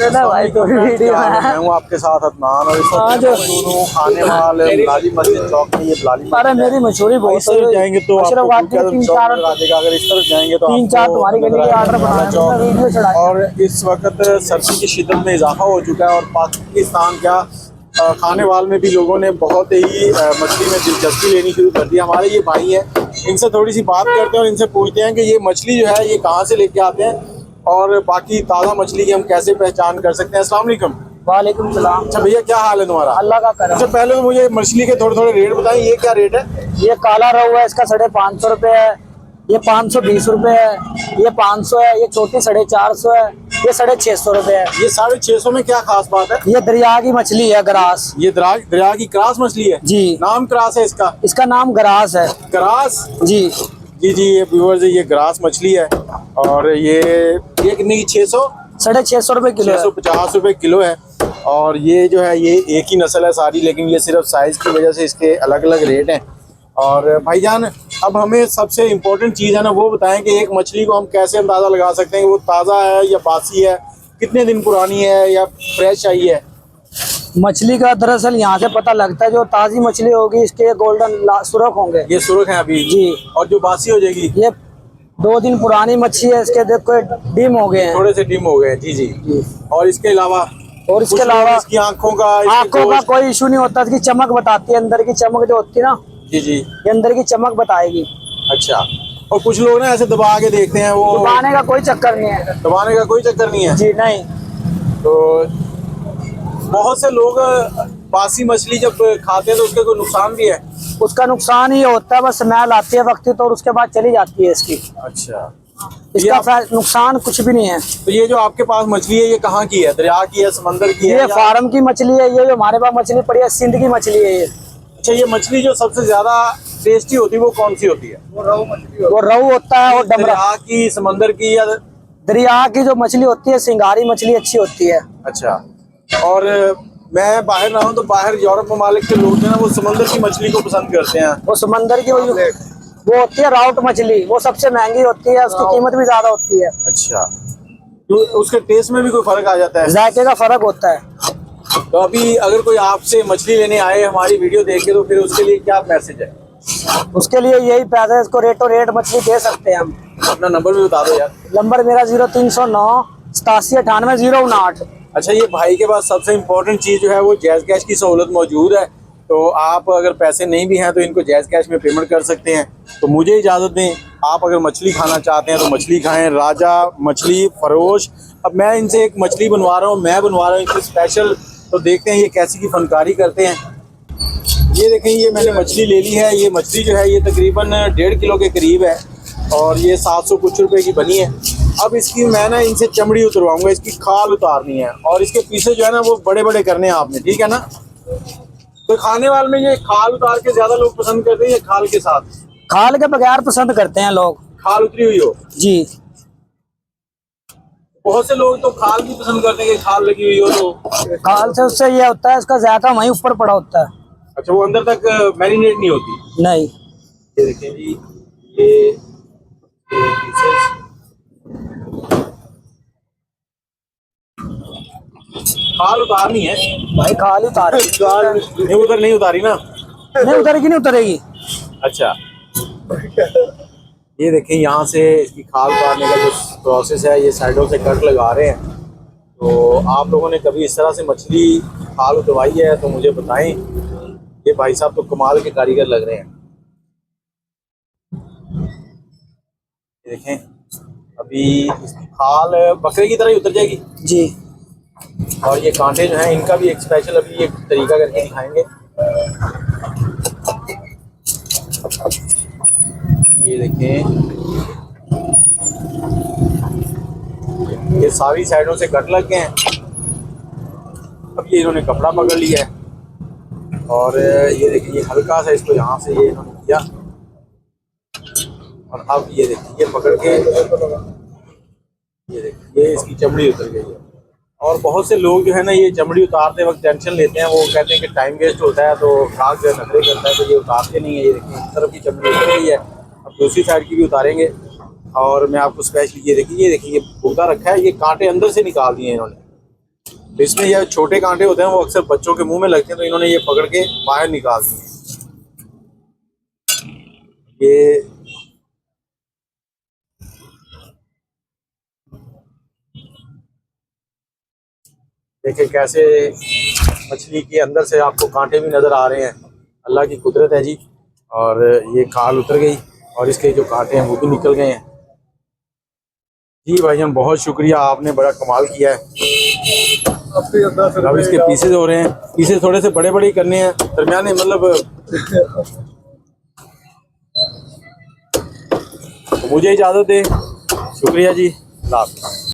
भाई तो वीडियो मैं हूँ आपके साथ अदनान और इस वक्त मौजूद हूँ खाने वाल लाली मस्जिद चौक में। ये लाली अरे मेरी मशहूरी बहुत तरफ जाएंगे तो आपको चौक नजर आ जाएगा। अगर इस तरफ जाएंगे तो 3-4 तुम्हारी गली के ऑर्डर बनाना वीडियो चढ़ा। और इस वक्त सर्दी की शिद्दत में इजाफा हो चुका है और पाकिस्तान क्या खाने वाल में भी लोगों ने बहुत ही मछली में दिलचस्पी लेनी शुरू कर दी। हमारे ये भाई हैं, इनसे थोड़ी सी बात करते हैं और इनसे पूछते हैं कि ये मछली जो है ये कहाँ से लेके आते हैं और बाकी ताज़ा मछली की हम कैसे पहचान कर सकते हैं। अस्सलाम वालेकुम। वालेकुम सलाम। अच्छा भैया, क्या हाल है तुम्हारा? अल्लाह का करम। अच्छा पहले तो मुझे मछली के थोड़े थोड़े रेट बताएं, ये क्या रेट है? ये काला रहू है, इसका 550 रुपये है। ये 520 रुपये है। ये 500 है। ये छोटी 450 है। ये 650 रुपये है। ये 650 में क्या खास बात है? ये दरिया की मछली है, ग्रास। ये दरिया की क्रास मछली है जी। नाम क्रास है इसका? इसका नाम ग्रास है। ग्रास जी जी जी। ये व्यूअर्स, ये ग्रास मछली है और ये कितने की? 600 650 रुपये किलो है। 650 रुपये किलो है। और ये जो है ये एक ही नस्ल है सारी, लेकिन ये सिर्फ साइज की वजह से इसके अलग अलग रेट हैं। और भाईजान, अब हमें सबसे इम्पोर्टेंट चीज़ है ना वो बताएं कि एक मछली को हम कैसे अंदाज़ा लगा सकते हैं कि वो ताज़ा है या बासी है, कितने दिन पुरानी है या फ्रेश आई है? मछली का दरअसल यहाँ से पता लगता है। जो ताज़ी मछली होगी इसके गोल्डन सुरख होंगे। ये सुरख है अभी जी। और जो बासी हो जाएगी ये 2 दिन पुरानी मच्छी है, इसके देखो डिम हो गए हैं, थोड़े से डिम हो गए। जी जी। और इसके अलावा इसकी आंखों का कोई इशू नहीं होता। इसकी चमक बताती है, अंदर की चमक जो होती है ना। जी जी। ये अंदर की चमक बताएगी। अच्छा। और कुछ लोग ना ऐसे दबा के देखते हैं, वो दबाने का कोई चक्कर नहीं है। दबाने का कोई चक्कर नहीं है जी नहीं। तो बहुत से लोग बासी मछली जब खाते हैं तो उसका कोई नुकसान भी है? उसका नुकसान ही होता है, बस स्मेल आती है वक्त तो, और उसके बाद चली जाती है इसकी। अच्छा। इसका नुकसान कुछ भी नहीं है। तो ये जो आपके पास मछली है ये कहाँ की है? दरिया की है, समंदर की है? ये फार्म की मछली है। ये जो हमारे पास मछली पड़ी है सिंध की मछली है ये। अच्छा, ये मछली जो सबसे ज्यादा टेस्टी होती है वो कौन सी होती है? वो रहू मछली। वो रहू होता है और डमरा। दरिया की, समंदर की या? दरिया की जो मछली होती है सिंगारी मछली अच्छी होती है। अच्छा। और मैं बाहर रहा हूँ तो बाहर यूरोप ममालिक के लोग हैं ना वो समंदर की मछली को पसंद करते हैं। वो समंदर की वो होती है राउट मछली, वो सबसे महंगी होती है, उसकी कीमत भी ज्यादा होती है। अच्छा। तो उसके टेस्ट में भी कोई फर्क आ जाता है? जायके का फर्क होता है। तो अभी अगर कोई आपसे मछली लेने आए हमारी वीडियो देख के तो फिर उसके लिए क्या मैसेज है? उसके लिए यही पैसा है, इसको रेटो रेट मछली दे सकते हैं हम। अपना नंबर भी बता दो यार। नंबर मेरा 0309 87 98 059। अच्छा, ये भाई के पास सबसे इम्पोर्टेंट चीज़ जो है वो जैज़ कैश की सहूलत मौजूद है। तो आप अगर पैसे नहीं भी हैं तो इनको जैज़ कैश में पेमेंट कर सकते हैं। तो मुझे इजाज़त दें, आप अगर मछली खाना चाहते हैं तो मछली खाएं। राजा मछली फरोश। अब मैं इनसे एक मछली बनवा रहा हूँ, मैं बनवा रहा हूँ इनसे स्पेशल। तो देखते हैं ये कैसी की फनकारी करते हैं। ये देखें, ये मैंने मछली ले ली है। ये मछली जो है ये तकरीबन 1.5 किलो के करीब है और ये 700 कुछ रुपए की बनी है। अब इसकी मैं ना इनसे चमड़ी उतरवाऊंगा, इसकी खाल उतारनी है और इसके पीछे जो है ना वो बड़े बड़े करने हैं आपने, ठीक है ना? तो खाने वाले में ये खाल उतार के ज्यादा लोग पसंद करते हैं या खाल के साथ? खाल के बगैर पसंद करते हैं लोग। खाल उतरी हुई हो? जी। बहुत से लोग तो खाल भी पसंद करते हैं कि खाल लगी हुई हो। तो खाल से उससे ये होता है, इसका जायका वहीं ऊपर पड़ा होता है। अच्छा, वो अंदर तक मैरिनेट नहीं होती? नहीं। ये देखें जी, ये खाल उतारनी है भाई, खाल उतार नहीं उतारी ना? नहीं उतरेगी, नहीं उतरेगी। अच्छा। ये देखें, यहाँ से इसकी खाल उतारने का जो प्रोसेस है ये साइडों से कट लगा रहे हैं। तो आप लोगों ने कभी इस तरह से मछली खाल उतरवाई है तो मुझे बताएं। ये भाई साहब तो कमाल के कारीगर लग रहे हैं। ये देखें, अभी इसकी खाल बकरे की तरह ही उतर जाएगी जी। और ये कांटे जो हैं इनका भी एक स्पेशल अभी एक तरीका करके दिखाएंगे। ये देखें, ये सारी साइडों से कट लग गए हैं। अब ये इन्होंने कपड़ा पकड़ लिया है और ये देखिए ये हल्का सा इसको यहाँ से ये इन्होंने किया और अब ये देखिए ये पकड़ के ये देखिए ये इसकी चमड़ी उतर गई है। और बहुत से लोग जो है ना ये चमड़ी उतारते वक्त टेंशन लेते हैं, वो कहते हैं कि टाइम वेस्ट होता है तो खाक जो नखरे करता है, तो ये उतारते नहीं है। ये देखिए इस तरफ की चमड़ी उतर गई है, अब दूसरी साइड की भी उतारेंगे और मैं आपको स्पेशली ये देखिए ये भूता रखा है, ये कांटे अंदर से निकाल दिए इन्होंने। तो इसमें ये छोटे कांटे होते हैं वो अक्सर बच्चों के मुंह में लगते हैं, तो इन्होंने ये पकड़ के बाहर निकाल दिए। ये देखिए कैसे मछली के अंदर से आपको कांटे भी नजर आ रहे हैं। अल्लाह की कुदरत है जी। और ये खाल उतर गई और इसके जो कांटे हैं वो भी निकल गए हैं। जी भाईजान बहुत शुक्रिया, आपने बड़ा कमाल किया है। अब इसके पीसेज हो रहे हैं, पीसेज थोड़े से बड़े बड़े ही करने हैं, दरमियाने मतलब तो मुझे इजाज़त दे। शुक्रिया जी, अल्लाह हाफ़िज़।